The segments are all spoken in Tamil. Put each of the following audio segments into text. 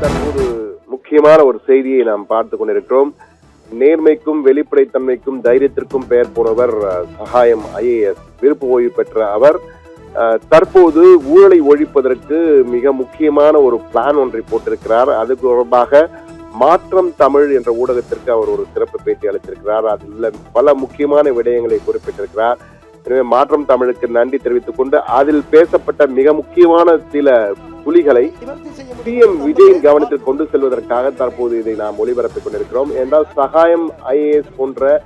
தற்போது முக்கியமான ஒரு செய்தியை நாம் பார்த்து கொண்டிருக்கிறோம். நேர்மைக்கும் வெளிப்படைத்தன்மைக்கும் தைரியத்திற்கும் பெயர் போனவர் சகாயம் IAS விருப்ப ஓய்வு பெற்ற அவர் தற்போது ஊழலை ஒழிப்பதற்கு மிக முக்கியமான ஒரு பிளான் ஒன்றை போட்டிருக்கிறார். அது தொடர்பாக மாற்றம் தமிழ் என்ற ஊடகத்திற்கு அவர் ஒரு சிறப்பு பேட்டி அளித்திருக்கிறார். அதில் பல முக்கியமான விடயங்களை குறிப்பிட்டிருக்கிறார். எனவே மாற்றம் தமிழுக்கு நன்றி தெரிவித்துக் கொண்டு அதில் பேசப்பட்ட மிக முக்கியமான சில புலிகளை CM விஜயின் கவனத்தில் கொண்டு செல்வதற்காக தற்போது இதை நாம் ஒளிபரப்பிக் கொண்டிருக்கிறோம். என்றால் சகாயம் IAS போன்ற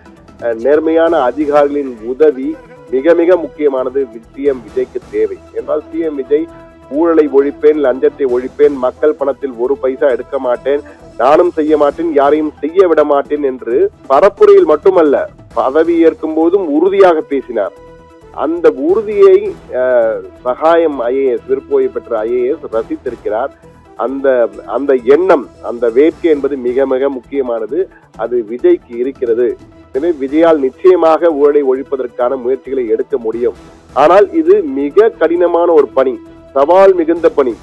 நேர்மையான அதிகாரிகளின் உதவி மிக மிக முக்கியமானது CM விஜய்க்கு தேவை. என்றால் CM விஜய் ஊழலை ஒழிப்பேன், லஞ்சத்தை ஒழிப்பேன், மக்கள் பணத்தில் ஒரு பைசா எடுக்க மாட்டேன், நானும் செய்ய மாட்டேன், யாரையும் செய்ய விட மாட்டேன் என்று பரப்புரையில் மட்டுமல்ல பதவி ஏற்கும் போதும் உறுதியாக பேசினார். அந்த உறுதியை சகாயம் IAS விருப்ப ஓய்வு பெற்ற IAS ரசித்திருக்கிறார். அந்த எண்ணம், அந்த வேட்கை என்பது மிக மிக முக்கியமானது. அது விஜய்க்கு இருக்கிறது. எனவே விஜயால் நிச்சயமாக ஊழலை ஒழிப்பதற்கான முயற்சிகளை எடுக்க முடியும். ஆனால் இது மிக கடினமான ஒரு பணி, சவால் மிகுந்த பணி.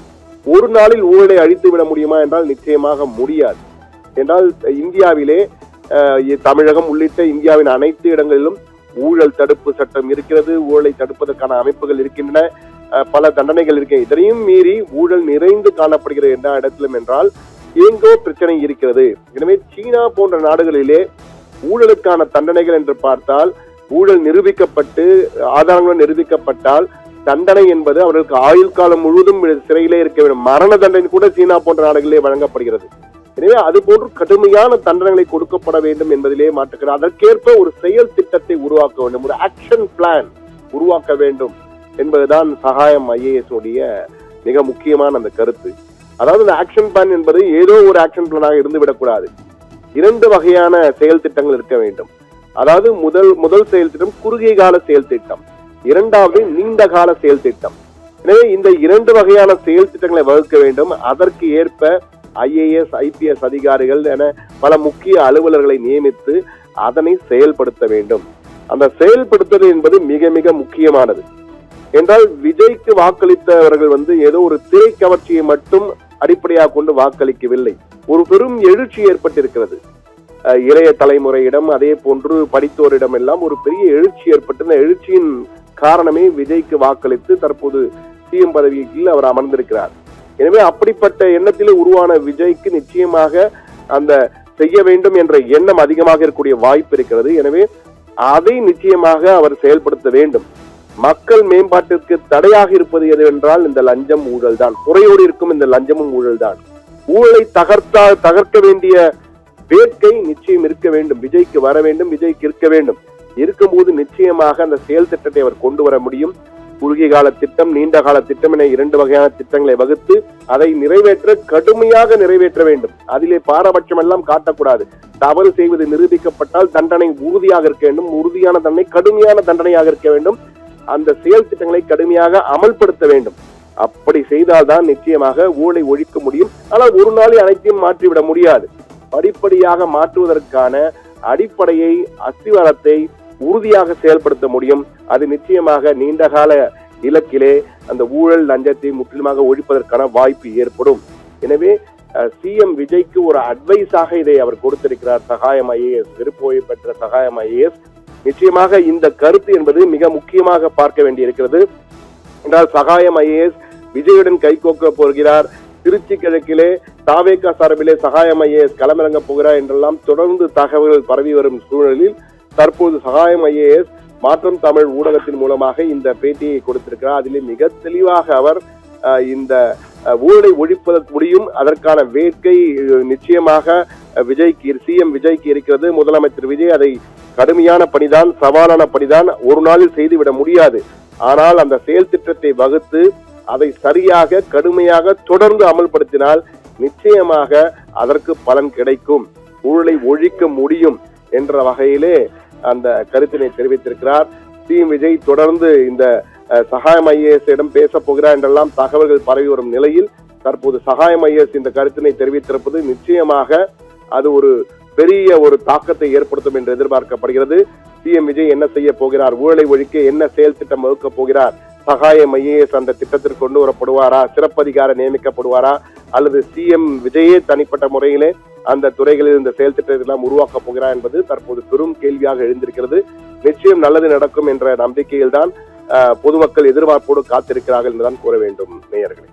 ஒரு நாளில் ஊழலை அழித்து விட முடியுமா என்றால் நிச்சயமாக முடியாது. என்றால் இந்தியாவிலே தமிழகம் உள்ளிட்ட இந்தியாவின் அனைத்து இடங்களிலும் ஊழல் தடுப்பு சட்டம் இருக்கிறது, ஊழலை தடுப்பதற்கான அமைப்புகள் இருக்கின்றன, பல தண்டனைகள் இருக்கு. இதனையும் மீறி ஊழல் நிறைந்து காணப்படுகிற எல்லா இடத்திலும் என்றால் எங்கோ பிரச்சனை இருக்கிறது. எனவே சீனா போன்ற நாடுகளிலே ஊழலுக்கான தண்டனைகள் என்று பார்த்தால், ஊழல் நிரூபிக்கப்பட்டு ஆதாரங்களுடன் நிரூபிக்கப்பட்டால் தண்டனை என்பது அவர்களுக்கு ஆயுள் காலம் முழுவதும் சிறையிலே இருக்க வேண்டும். மரண தண்டனை கூட சீனா போன்ற நாடுகளிலே வழங்கப்படுகிறது. எனவே அது போன்று கடுமையான தண்டனைகளை கொடுக்கப்பட வேண்டும் என்பதிலே மாற்றுக்கிறார். அதற்கேற்ப ஒரு செயல் திட்டத்தை உருவாக்க வேண்டும், ஒரு ஆக்ஷன் பிளான் உருவாக்க வேண்டும் என்பதுதான் சகாயம் IAS உடைய மிக முக்கியமான அந்த கருத்து. அதாவது இந்த ஆக்ஷன் பிளான் என்பது ஏதோ ஒரு ஆக்ஷன் பிளானாக இருந்து விடக்கூடாது. 2 வகையான செயல் திட்டங்கள் இருக்க வேண்டும். அதாவது முதல் செயல் திட்டம் குறுகிய கால செயல் திட்டம், 2வது நீண்ட கால செயல் திட்டம். எனவே இந்த 2 வகையான செயல் திட்டங்களை வகுக்க வேண்டும். அதற்கு ஏற்ப IAS IPS அதிகாரிகள் என பல முக்கிய அலுவலர்களை நியமித்து அதனை செயல்படுத்த வேண்டும். அந்த செயல்படுத்துவது என்பது மிக மிக முக்கியமானது. என்றால் விஜய்க்கு வாக்களித்தவர்கள் ஏதோ ஒரு திரை கவர்ச்சியை மட்டும் அடிப்படையாக கொண்டு வாக்களிக்கவில்லை. ஒரு பெரும் எழுச்சி ஏற்பட்டிருக்கிறது இளைய தலைமுறையிடம், அதே போன்று படித்தோரிடம் எல்லாம் ஒரு பெரிய எழுச்சி ஏற்பட்டு, இந்த எழுச்சியின் காரணமே விஜய்க்கு வாக்களித்து தற்போது CM பதவியில் அவர் அமர்ந்திருக்கிறார். எனவே அப்படிப்பட்ட எண்ணத்திலே உருவான விஜய்க்கு நிச்சயமாக அந்த செய்ய வேண்டும் என்ற எண்ணம் அதிகமாக இருக்கக்கூடிய வாய்ப்பு இருக்கிறது. எனவே அதை நிச்சயமாக அவர் செயல்படுத்த வேண்டும். மக்கள் மேம்பாட்டிற்கு தடையாக இருப்பது எது என்றால் இந்த லஞ்சம் ஊழல் தான். குறையோடு இருக்கும் இந்த லஞ்சமும் ஊழல் தான். ஊழலை தகர்க்க வேண்டிய வேட்கை நிச்சயம் இருக்க வேண்டும், விஜய்க்கு வர வேண்டும், விஜய்க்கு இருக்க வேண்டும். இருக்கும்போது நிச்சயமாக அந்த செயல் திட்டத்தை அவர் கொண்டு வர முடியும். குறுகிய கால திட்டம், நீண்ட கால திட்டம் என 2 வகையான திட்டங்களை வகுத்து அதை கடுமையாக நிறைவேற்ற வேண்டும். அதிலே பாரபட்சம் எல்லாம் காட்டக்கூடாது. தவறு செய்வது நிரூபிக்கப்பட்டால் தண்டனை உறுதியாக இருக்க வேண்டும், உறுதியான தண்டனை கடுமையான தண்டனையாக இருக்க வேண்டும். அந்த செயல் திட்டங்களை கடுமையாக அமல்படுத்த வேண்டும். அப்படி செய்தால்தான் நிச்சயமாக ஊழலை ஒழிக்க முடியும். ஆனால் ஒரு நாளில் அனைத்தையும் மாற்றிவிட முடியாது. படிப்படியாக மாற்றுவதற்கான அடிப்படையை, அஸ்திவாரத்தை உறுதியாக செயல்படுத்த முடியும். அது நிச்சயமாக நீண்டகால இலக்கிலே அந்த ஊழல் லஞ்சத்தை முற்றிலுமாக ஒழிப்பதற்கான வாய்ப்பு ஏற்படும். எனவே CM விஜய்க்கு ஒரு அட்வைஸாக இதை அவர் கொடுத்திருக்கிறார். சகாயம் IAS விருப்ப ஓய்வு பெற்ற சகாயம் IAS நிச்சயமாக இந்த கருத்து என்பது மிக முக்கியமாக பார்க்க வேண்டியிருக்கிறது. என்றால் சகாயம் IAS விஜயுடன் கைகோக்க போகிறார். திருச்சி கிழக்கிலே தாவேகா சார்பிலே சகாயம் IAS களமிறங்க போகிறார் என்றெல்லாம் தொடர்ந்து தகவல்கள் பரவி வரும் சூழலில் தற்போது சகாயம் IAS மாற்றம் தமிழ் ஊடகத்தின் மூலமாக இந்த பேட்டியை கொடுத்திருக்கிறார். அதிலே மிக தெளிவாக அவர் இந்த ஊழலை ஒழிப்பதற்கு முடியும், அதற்கான வேட்கை நிச்சயமாக CM விஜய்க்கு இருக்கிறது. முதலமைச்சர் விஜய் அதை கடுமையான பணிதான், சவாலான பணிதான், ஒரு நாளில் செய்துவிட முடியாது. ஆனால் அந்த செயல் திட்டத்தை வகுத்து அதை சரியாக கடுமையாக தொடர்ந்து அமல்படுத்தினால் நிச்சயமாக அதற்கு பலன் கிடைக்கும், ஊழலை ஒழிக்க முடியும் என்ற வகையிலே அந்த கருத்தினை தெரிவித்திருக்கிறார். CM விஜய் தொடர்ந்து இந்த சகாயம் IAS இடம் பேச போகிறார் என்றெல்லாம் தகவல்கள் பரவி வரும் நிலையில் தற்போது சகாயம் IAS இந்த கருத்தினை தெரிவித்திருப்பது நிச்சயமாக அது ஒரு பெரிய ஒரு தாக்கத்தை ஏற்படுத்தும் என்று எதிர்பார்க்கப்படுகிறது. CM விஜய் என்ன செய்ய போகிறார், ஊழலை ஒழிக்க என்ன செயல் திட்டம் வகுக்க போகிறார், சகாயம் ஐஏஎஸ் அந்த திட்டத்திற்கு கொண்டு வரப்படுவாரா, சிறப்பதிகார நியமிக்கப்படுவாரா, அல்லது சிஎம் விஜயே தனிப்பட்ட முறையிலே அந்த துறைகளில் இந்த செயல் திட்டத்தை எல்லாம் உருவாக்கப் போகிறார் என்பது தற்போது பெரும் கேள்வியாக எழுந்திருக்கிறது. நிச்சயம் நல்லது நடக்கும் என்ற நம்பிக்கையில் தான் பொதுமக்கள் எதிர்பார்ப்போடு காத்திருக்கிறார்கள் என்றுதான் கூற வேண்டும் நேயர்களே.